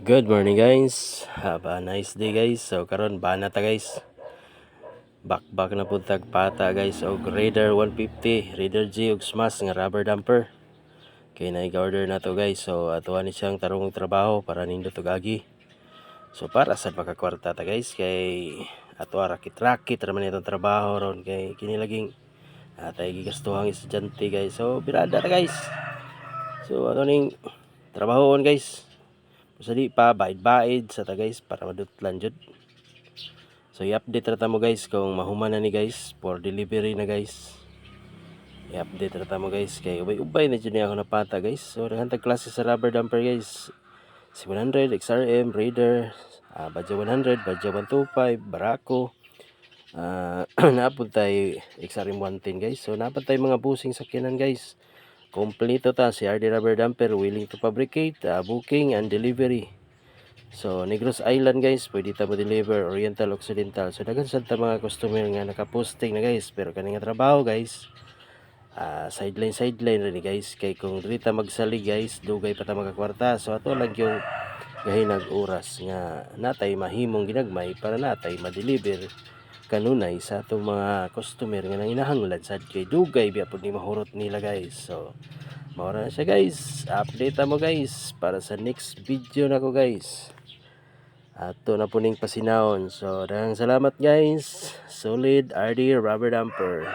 Good morning guys. Have a nice day guys. So karon bana ta guys. Back na pud tag pata guys og Raider 150, Raider G ug Smash nga rubber dumper. Kay na-order na to guys. So atuan ni siyang tarong trabaho para nindot og agi. So para sa makakwarta ta guys kay ato rakit-rakit ra man itong trabaho ron kay kini laging atay gigastuhang estudyante guys. So birada ta guys. So ato ning trabahoon guys. So di pa baid-baid sa ta guys para madutlan jud. So i-update rata mo guys kung mahuman na ni guys for delivery na guys. I-update rata mo guys kay ubay-ubay na dyan ako napata guys. So naghantag klase sa rubber dumper guys. Si 100, XRM, Raider, Badja 100, Badja 125, Barako. Naapod tayo XRM 110 guys. So naapod tayo mga busing sakyanan guys. Kompleto ta si RD rubber dumper willing to fabricate, booking and delivery. So Negros Island guys, pwede ta mo deliver Oriental Occidental. So daghan sad ta mga customer nga naka-posting na guys, pero kani nga trabaho guys, sideline rin guys, kay kung dili ta magsalig guys, dugay pa ta magakwarta. So ato lang yung gahinag oras nga natay mahimong ginagmay para natay ma-deliver kanunay sa atong mga customer nga nanginahanglan sad kay dugay biya pud ni mahurot nila guys. So maura na siya guys, update mo guys para sa next video nako guys. Ato na po ning pasinawon. So daghang salamat guys. Solid RD rubber dumper.